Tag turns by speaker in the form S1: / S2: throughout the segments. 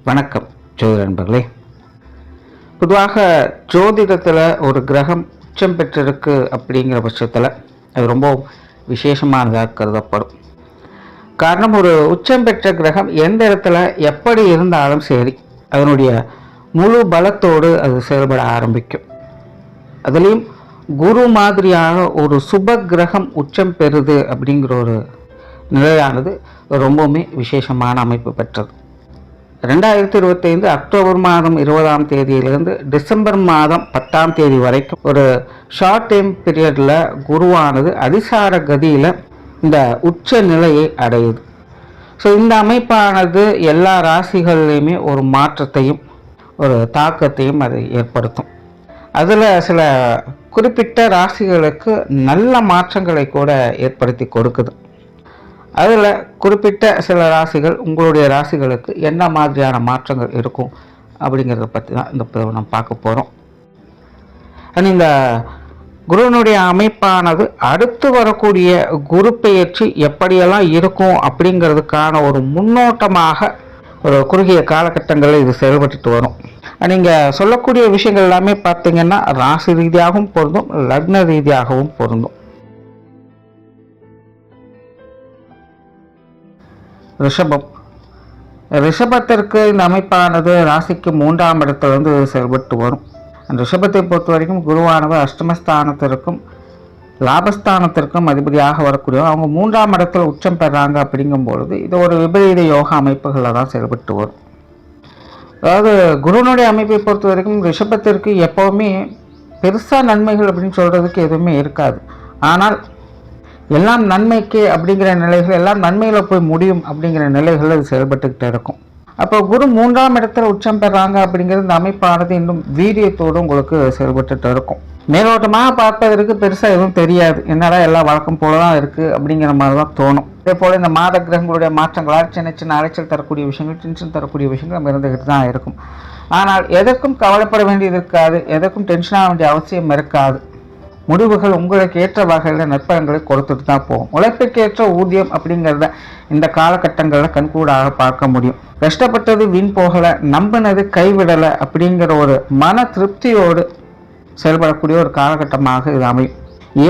S1: வணக்கம் ஜோதிட நண்பர்களே. பொதுவாக ஜோதிடத்தில் ஒரு கிரகம் உச்சம் பெற்றிருக்கு அப்படிங்கிற பட்சத்தில் அது ரொம்ப விசேஷமானதாக கருதப்படும். காரணம், ஒரு உச்சம் பெற்ற கிரகம் எந்த இடத்துல எப்படி இருந்தாலும் சரி அதனுடைய முழு பலத்தோடு அது செயல்பட ஆரம்பிக்கும். அதுலேயும் குரு மாதிரியான ஒரு சுப கிரகம் உச்சம் பெறுது அப்படிங்கிற ஒரு நிலையானது ரொம்பவுமே விசேஷமான அமைப்பு பெற்றது. 2025 அக்டோபர் மாதம் 20ஆம் தேதியிலிருந்து டிசம்பர் மாதம் 10ஆம் தேதி வரைக்கும் ஒரு ஷார்ட் டைம் பீரியடில் குருவானது அதிசார கதியில் இந்த உச்ச நிலையை அடையுது. ஸோ இந்த அமைப்பானது எல்லா ராசிகள்லையுமே ஒரு மாற்றத்தையும் ஒரு தாக்கத்தையும் அது ஏற்படுத்தும். அதில் சில குறிப்பிட்ட ராசிகளுக்கு நல்ல மாற்றங்களை கூட ஏற்படுத்தி கொடுக்குது. அதில் குறிப்பிட்ட சில ராசிகள், உங்களுடைய ராசிகளுக்கு என்ன மாதிரியான மாற்றங்கள் இருக்கும் அப்படிங்கிறத பற்றி தான் இந்த நம்ம பார்க்க போகிறோம். இந்த குருவினுடைய அமைப்பானது அடுத்து வரக்கூடிய குரு பெயர்ச்சி எப்படியெல்லாம் இருக்கும் அப்படிங்கிறதுக்கான ஒரு முன்னோட்டமாக ஒரு குறுகிய காலகட்டங்களில் இது செயல்பட்டு வரும். நீங்கள் சொல்லக்கூடிய விஷயங்கள் எல்லாமே பார்த்தீங்கன்னா ராசி ரீதியாகவும் பொருந்தும், லக்ன ரீதியாகவும் பொருந்தும். ரிஷபத்திற்கு இந்த அமைப்பானது ராசிக்கு 3ஆம் இடத்திலிருந்து செயல்பட்டு வரும். அந்த ரிஷபத்தை பொறுத்த வரைக்கும் குருவானவர் அஷ்டமஸ்தானத்திற்கும் லாபஸ்தானத்திற்கும் அதிபதியாக வரக்கூடிய அவங்க 3ஆம் இடத்துல உச்சம் பெறாங்க. அப்படிங்கும்பொழுது இது ஒரு விபரீத யோகா அமைப்புகளில் தான் செயல்பட்டு வரும். அதாவது குருனுடைய அமைப்பை பொறுத்த வரைக்கும் ரிஷபத்திற்கு எப்போவுமே பெருசாக நன்மைகள் அப்படின்னு சொல்கிறதுக்கு எதுவுமே இருக்காது. ஆனால் எல்லாம் நன்மைக்கு அப்படிங்கிற நிலைகள், எல்லாம் நன்மையில் போய் முடியும் அப்படிங்கிற நிலைகள் அது செயல்பட்டுக்கிட்டே இருக்கும். அப்போ குரு 3ஆம் இடத்துல உச்சம் பெறாங்க அப்படிங்கிறது இந்த அமைப்பானது இன்னும் வீரியத்தோடு உங்களுக்கு செயல்பட்டுட்டு இருக்கும். மேலோட்டமாக பார்ப்பதற்கு பெருசாக எதுவும் தெரியாது, என்னடா எல்லாம் வழக்கம் போல தான் இருக்குது அப்படிங்கிற மாதிரி தான் தோணும். அதே போல் இந்த மாத கிரகங்களுடைய மாற்றங்களால் சின்ன சின்ன அலைச்சல் தரக்கூடிய விஷயங்கள், டென்ஷன் தரக்கூடிய விஷயங்கள் நம்ம இருந்துக்கிட்டு தான் இருக்கும். ஆனால் எதற்கும் கவலைப்பட வேண்டியது இருக்காது, எதற்கும் டென்ஷன் ஆக வேண்டிய அவசியம் இருக்காது. முடிவுகள் உங்களுக்கு ஏற்ற வகையில் நற்பலன்களை கொடுத்துட்டு தான் போகும். உழைப்புக்கேற்ற ஊதியம் அப்படிங்கிறத இந்த காலகட்டங்களில் கண்கூடாக பார்க்க முடியும். கஷ்டப்பட்டது வீண் போகலை, நம்பினது கைவிடலை அப்படிங்கிற ஒரு மன திருப்தியோடு செயல்படக்கூடிய ஒரு காலகட்டமாக இது அமையும்.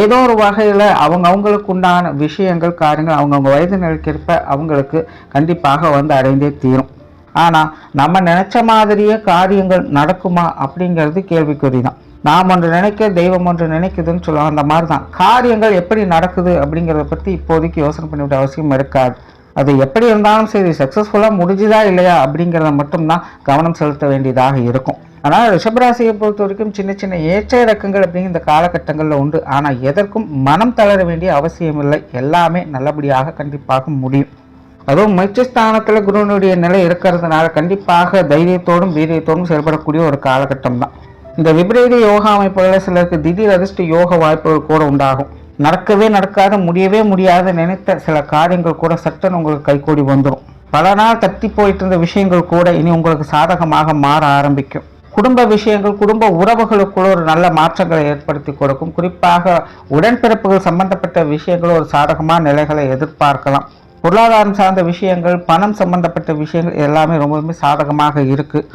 S1: ஏதோ ஒரு வகையில் அவங்களுக்கு உண்டான விஷயங்கள், காரியங்கள் அவங்கவுங்க வயது நிலைக்கேற்ப அவங்களுக்கு கண்டிப்பாக வந்து அடைந்தே தீரும். ஆனால் நம்ம நினச்ச மாதிரியே காரியங்கள் நடக்குமா அப்படிங்கிறது கேள்விக்குறி தான். நாம் ஒன்று நினைக்க தெய்வம் ஒன்று நினைக்குதுன்னு சொல்லுவாங்க. அந்த மாதிரி தான் காரியங்கள் எப்படி நடக்குது அப்படிங்கிறத பற்றி இப்போதைக்கு யோசனை பண்ண வேண்டிய அவசியம் இருக்காது. அது எப்படி இருந்தாலும் சரி, சக்ஸஸ்ஃபுல்லாக முடிஞ்சுதா இல்லையா அப்படிங்கிறத மட்டும்தான் கவனம் செலுத்த வேண்டியதாக இருக்கும். ஆனால் ரிஷபராசியை பொறுத்த வரைக்கும் சின்ன சின்ன ஏற்ற இறக்கங்கள் அப்படிங்கிற இந்த காலகட்டங்களில் உண்டு. ஆனால் எதற்கும் மனம் தளர வேண்டிய அவசியம் இல்லை, எல்லாமே நல்லபடியாக கண்டிப்பாக முடியும். அதுவும் முயற்சிஸ்தானத்தில் குருவனுடைய நிலை இருக்கிறதுனால கண்டிப்பாக தைரியத்தோடும் வீரியத்தோடும் செயல்படக்கூடிய ஒரு காலகட்டம் தான். இந்த விபரீத யோகா அமைப்புகளில் சிலருக்கு திடீர் அதிர்ஷ்ட யோக வாய்ப்புகள் கூட உண்டாகும். நடக்கவே நடக்காத, முடியவே முடியாத நினைத்த சில காரியங்கள் கூட சட்டன் உங்களுக்கு கைகூடி வந்துடும். பல நாள் தட்டி போயிட்டு இருந்த விஷயங்கள் கூட இனி உங்களுக்கு சாதகமாக மாற ஆரம்பிக்கும். குடும்ப விஷயங்கள், குடும்ப உறவுகளுக்குள்ள ஒரு நல்ல மாற்றங்களை ஏற்படுத்தி கொடுக்கும். குறிப்பாக உடன்பிறப்புகள் சம்பந்தப்பட்ட விஷயங்கள் ஒரு சாதகமான நிலைகளை எதிர்பார்க்கலாம். பொருளாதாரம் சார்ந்த விஷயங்கள், பணம் சம்பந்தப்பட்ட விஷயங்கள் எல்லாமே ரொம்பவுமே சாதகமாக இருக்குது.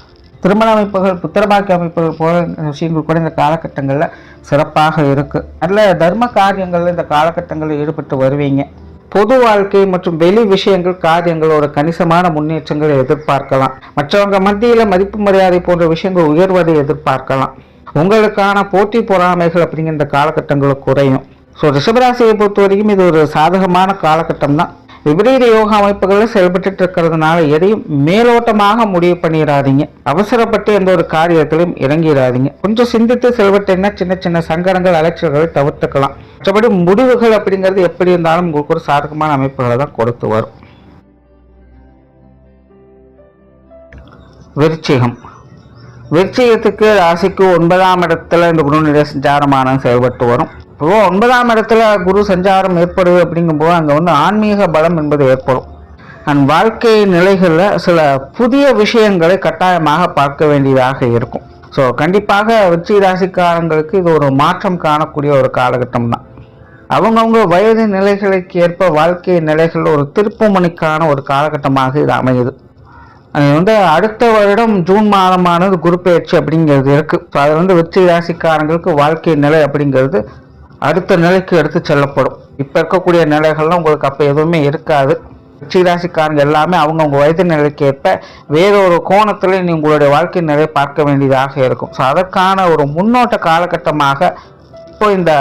S1: திருமண அமைப்புகள், புத்திரபாக்கிய அமைப்புகள் போல விஷயங்கள் கூட இந்த காலகட்டங்களில் சிறப்பாக இருக்குது. நல்ல தர்ம காரியங்களில் இந்த காலகட்டங்களில் ஈடுபட்டு வருவீங்க. பொது வாழ்க்கை மற்றும் வெளி விஷயங்கள், காரியங்களோட கணிசமான முன்னேற்றங்களை எதிர்பார்க்கலாம். மற்றவங்க மத்தியில் மதிப்பு மரியாதை போன்ற விஷயங்கள் உயர்வதை எதிர்பார்க்கலாம். உங்களுக்கான போட்டி பொறாமைகள் அப்படிங்கிற இந்த காலகட்டங்களில் குறையும். ஸோ ரிஷபராசியை பொறுத்த வரைக்கும் இது ஒரு சாதகமான காலகட்டம் தான். விபரீத யோகா அமைப்புகளில் செயல்பட்டு இருக்கிறதுனால எதையும் மேலோட்டமாக முடிவு பண்ணிடாதீங்க. அவசரப்பட்டு எந்த ஒரு காரியத்திலையும் இறங்கிடாதீங்க. கொஞ்சம் சிந்தித்து செயல்பட்டீங்கன்னா சின்ன சின்ன சங்கடங்கள், அலைச்சல்களை தவிர்த்துக்கலாம். மற்றபடி முடிவுகள் அப்படிங்கிறது எப்படி இருந்தாலும் உங்களுக்கு ஒரு சாதகமான அமைப்புகளை தான் கொடுத்து வரும். விருச்சிகத்துக்கு ராசிக்கு 9ஆம் இடத்துல இந்த குருநிலை சஞ்சாரமான செயல்பட்டு வரும். இப்போ 9ஆம் இடத்துல குரு சஞ்சாரம் ஏற்படுது அப்படிங்கும்போது அங்கே ஆன்மீக பலம் என்பது ஏற்படும். வாழ்க்கை நிலைகளில் சில புதிய விஷயங்களை கட்டாயமாக பார்க்க வேண்டியதாக இருக்கும். ஸோ கண்டிப்பாக விருச்சிக ராசிக்காரங்களுக்கு இது ஒரு மாற்றம் காணக்கூடிய ஒரு காலகட்டம் தான். அவங்கவுங்க வயது நிலைகளுக்கு ஏற்ப வாழ்க்கை நிலைகள் ஒரு திருப்புமுனைக்கான ஒரு காலகட்டமாக இது அமையுது. அது அடுத்த வருடம் ஜூன் மாதமானது குரு பெயர்ச்சி அப்படிங்கிறது இருக்கு. ஸோ அது விருச்சிக ராசிக்காரங்களுக்கு வாழ்க்கை நிலை அப்படிங்கிறது அடுத்த நிலைக்கு எடுத்து செல்லப்படும். இப்போ இருக்கக்கூடிய நிலைகள்லாம் உங்களுக்கு அப்போ எதுவுமே இருக்காது. விருச்சிக ராசிக்காரங்க எல்லாமே அவங்கவுங்க வயது நிலைக்கு ஏற்ப வேறொரு கோணத்தில் நீ உங்களுடைய வாழ்க்கை நிலையை பார்க்க வேண்டியதாக இருக்கும். ஸோ அதற்கான ஒரு முன்னோட்ட காலகட்டமாக இப்போ இந்த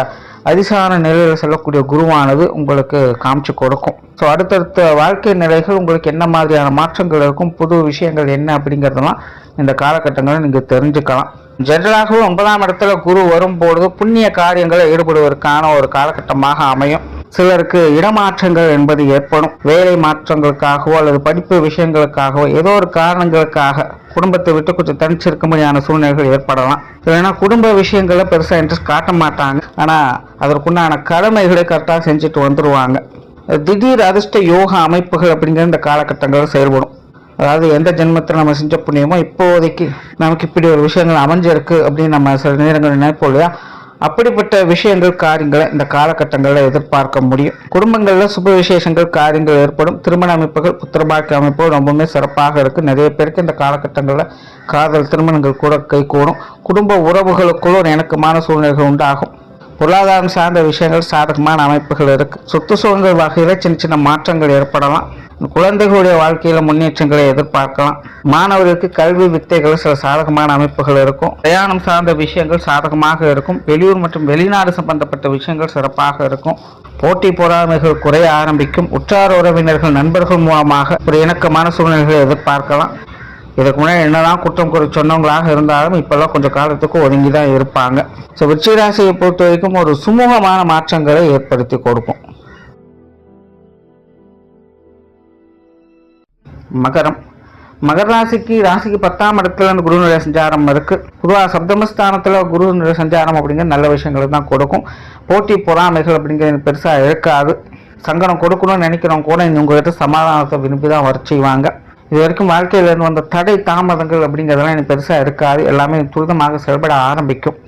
S1: அதிசார நிலையில் செல்லக்கூடிய குருவானது உங்களுக்கு காமிச்சு கொடுக்கும். ஸோ அடுத்தடுத்த வாழ்க்கை நிலைகள் உங்களுக்கு என்ன மாதிரியான மாற்றங்கள் இருக்கும், புது விஷயங்கள் என்ன அப்படிங்கிறதெல்லாம் இந்த காலகட்டங்களை நீங்கள் தெரிஞ்சுக்கலாம். ஜெனரலாகவே 9ஆம் இடத்துல குரு வரும்பொழுது புண்ணிய காரியங்களை ஈடுபடுவதற்கான ஒரு காலகட்டமாக அமையும். சிலருக்கு இடமாற்றங்கள் என்பது ஏற்படும். வேலை மாற்றங்களுக்காகவோ அல்லது படிப்பு விஷயங்களுக்காகவோ ஏதோ ஒரு காரணங்களுக்காக குடும்பத்தை விட்டு கொஞ்சம் தனிச்சிருக்கும்படியான சூழ்நிலைகள் ஏற்படலாம். இல்லைன்னா குடும்ப விஷயங்களை பெருசாக இன்ட்ரெஸ்ட் காட்ட மாட்டாங்க, ஆனால் அதற்குண்டான கடமைகளை கரெக்டாக செஞ்சுட்டு வந்துடுவாங்க. திடீர் அதிர்ஷ்ட யோக அமைப்புகள் அப்படிங்கிற இந்த காலகட்டங்களில் செயல்படும். அதாவது எந்த ஜென்மத்தில் நம்ம செஞ்ச புண்ணியமோ இப்போதைக்கு நமக்கு இப்படி ஒரு விஷயங்கள் அமைஞ்சிருக்கு அப்படின்னு நம்ம சில நேரங்கள் நினைப்போம் இல்லையா, அப்படிப்பட்ட விஷயங்கள் காரியங்களை இந்த காலகட்டங்களில் எதிர்பார்க்க முடியும். குடும்பங்களில் சுப விசேஷங்கள் காரியங்கள் ஏற்படும். திருமண அமைப்புகள் புத்திரபாக்கிய அமைப்புகள் ரொம்பவுமே சிறப்பாக இருக்குது. நிறைய பேருக்கு இந்த காலகட்டங்களில் காதல் திருமணங்கள் கூட கைகூடும். குடும்ப உறவுகளுக்குள்ள ஒரு இணக்கமான சூழ்நிலைகள் உண்டாகும். பொருளாதாரம் சார்ந்த விஷயங்கள் சாதகமான அமைப்புகள் இருக்குது. சொத்து சுகங்கள் வகையில் சின்ன சின்ன மாற்றங்கள் ஏற்படலாம். குழந்தைகளுடைய வாழ்க்கையில முன்னேற்றங்களை எதிர்பார்க்கலாம். மாணவர்களுக்கு கல்வி வித்தைகள் சில சாதகமான அமைப்புகள் இருக்கும். பிரயாணம் சார்ந்த விஷயங்கள் சாதகமாக இருக்கும். வெளியூர் மற்றும் வெளிநாடு சம்பந்தப்பட்ட விஷயங்கள் சிறப்பாக இருக்கும். போட்டி பொறாமைகள் குறைய ஆரம்பிக்கும். உற்றார உறவினர்கள் நண்பர்கள் மூலமாக ஒரு இணக்கமான சூழ்நிலைகளை எதிர்பார்க்கலாம். இதுக்கு முன்னாடி என்னதான் குற்றம் குறை சொன்னவங்களாக இருந்தாலும் இப்பெல்லாம் கொஞ்சம் காலத்துக்கு ஒதுங்கி தான் இருப்பாங்க. ஸோ விருச்சிக ராசியை பொறுத்த வரைக்கும் ஒரு சுமூகமான மாற்றங்களை ஏற்படுத்தி கொடுக்கும். மகர ராசிக்கு 10ஆம் இடத்துல அந்த குருனுடைய சஞ்சாரம் இருக்கு. பொதுவாக சப்தமஸ்தானத்துல குருனுடைய சஞ்சாரம் அப்படிங்கிற நல்ல விஷயங்களை தான் கொடுக்கும். போட்டி பொறாமைகள் அப்படிங்கிறது பெருசா இருக்காது. சங்கடம் கொடுக்கணும்னு நினைக்கிறவங்க கூட உங்ககிட்ட சமாதானத்தை விரும்பி தான் வர செய்வாங்க. இது வரைக்கும் வாழ்க்கையிலேருந்து வந்த தடை தாமதங்கள் அப்படிங்கிறதெல்லாம் எனக்கு பெருசாக இருக்காது. எல்லாமே துரிதமாக செயல்பட ஆரம்பிக்கும்.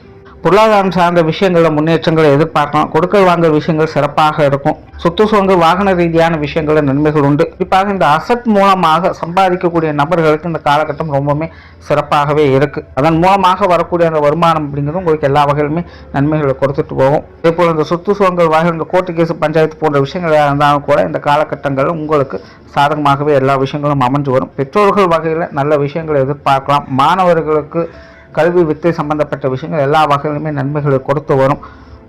S1: பொருளாதாரம் சார்ந்த விஷயங்களில் முன்னேற்றங்களை எதிர்பார்க்கலாம். கொடுக்கல் வாங்கல் விஷயங்கள் சிறப்பாக இருக்கும். சொத்து சுகங்கள் வாகன ரீதியான விஷயங்களில் நன்மைகள் உண்டு. குறிப்பாக இந்த அசட் மூலமாக சம்பாதிக்கக்கூடிய நபர்களுக்கு இந்த காலகட்டம் ரொம்பவுமே சிறப்பாகவே இருக்கு. அதன் மூலமாக வரக்கூடிய அந்த வருமானம் அப்படிங்கிறது உங்களுக்கு எல்லா வகையிலுமே நன்மைகளை கொடுத்துட்டு போகும். அதே போல் இந்த சொத்து சுகங்கள் வகை இந்த கோர்ட்டு கேஸ் பஞ்சாயத்து போன்ற விஷயங்கள் இருந்தாலும் கூட இந்த காலகட்டங்களில் உங்களுக்கு சாதகமாகவே எல்லா விஷயங்களும் அமைஞ்சு வரும். பெற்றோர்கள் வகையில் நல்ல விஷயங்களை எதிர்பார்க்கலாம். மாணவர்களுக்கு கல்வி வித்தை சம்பந்தப்பட்ட விஷயங்கள் எல்லா வகையிலுமே நன்மைகளை கொடுத்து வரும்.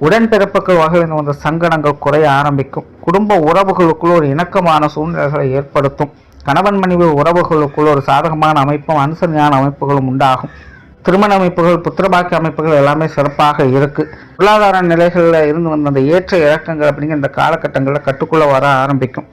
S1: உடன்பிறப்புகள் வகையில் வந்த சங்கடங்கள் குறைய ஆரம்பிக்கும். குடும்ப உறவுகளுக்குள்ள ஒரு இணக்கமான சூழ்நிலைகளை ஏற்படுத்தும். கணவன் மனைவி உறவுகளுக்குள்ள ஒரு சாதகமான அமைப்பும் அனுசரணையான அமைப்புகளும் உண்டாகும். திருமண அமைப்புகள் புத்திரபாக்கிய அமைப்புகள் எல்லாமே சிறப்பாக இருக்கு. பொருளாதார நிலைகளில் இருந்து வந்த அந்த ஏற்ற இறக்கங்கள் அப்படிங்கிற இந்த காலகட்டங்களில் கட்டுக்குள்ள வர ஆரம்பிக்கும்.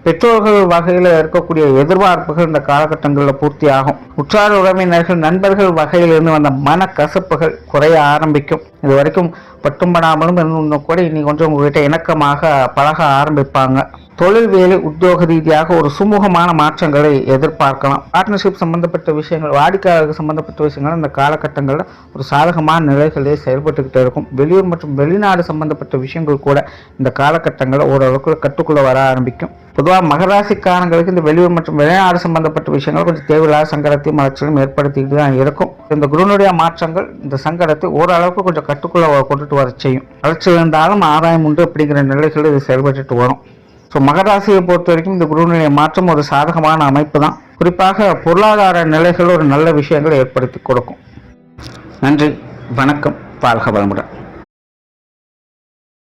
S1: பெற்றோர்கள் வகையில் இருக்கக்கூடிய எதிர்பார்ப்புகள் இந்த காலகட்டங்களில் பூர்த்தி ஆகும். உற்றார உறவினர்கள் நண்பர்கள் வகையிலிருந்து வந்த மன கசப்புகள் குறைய ஆரம்பிக்கும். இது வரைக்கும் பட்டும்படாமலும் இன்னும் கூட இன்னைக்கு கொஞ்சம் உங்ககிட்ட இணக்கமாக பழக ஆரம்பிப்பாங்க. தொழில் வேலை உத்தியோக ரீதியாக ஒரு சுமூகமான மாற்றங்களை எதிர்பார்க்கலாம். பார்ட்னர்ஷிப் சம்பந்தப்பட்ட விஷயங்கள் வாடிக்கையாளர்கள் சம்பந்தப்பட்ட விஷயங்கள் இந்த காலகட்டங்களில் ஒரு சாதகமான நிலைகளே செயல்பட்டுக்கிட்டே இருக்கும். வெளியூர் மற்றும் வெளிநாடு சம்பந்தப்பட்ட விஷயங்கள் கூட இந்த காலகட்டங்களில் ஓரளவுக்கு கட்டுக்குள்ள வர ஆரம்பிக்கும். பொதுவாக மகராசிக்காரங்களுக்கு இந்த வெளியூர் மற்றும் வெளிநாடு சம்பந்தப்பட்ட விஷயங்கள் கொஞ்சம் தேவையில்லாத சங்கடத்தையும் மலர்ச்சியும் ஏற்படுத்திக்கிட்டு தான் இருக்கும். இந்த குருனுடைய மாற்றங்கள் இந்த சங்கடத்தை ஓரளவுக்கு கொஞ்சம் கட்டுக்குள்ள கொண்டுட்டு வர செய்யும். வளர்ச்சி இருந்தாலும் ஆதாயம் உண்டு அப்படிங்கிற நிலைகள் இது செயல்பட்டு வரும். ஸோ மகராசியை பொறுத்த வரைக்கும் இந்த குருனுடைய மாற்றம் ஒரு சாதகமான அமைப்பு தான். குறிப்பாக பொருளாதார நிலைகள் ஒரு நல்ல விஷயங்களை ஏற்படுத்தி கொடுக்கும். நன்றி, வணக்கம், வாழ்க வளமுடன்.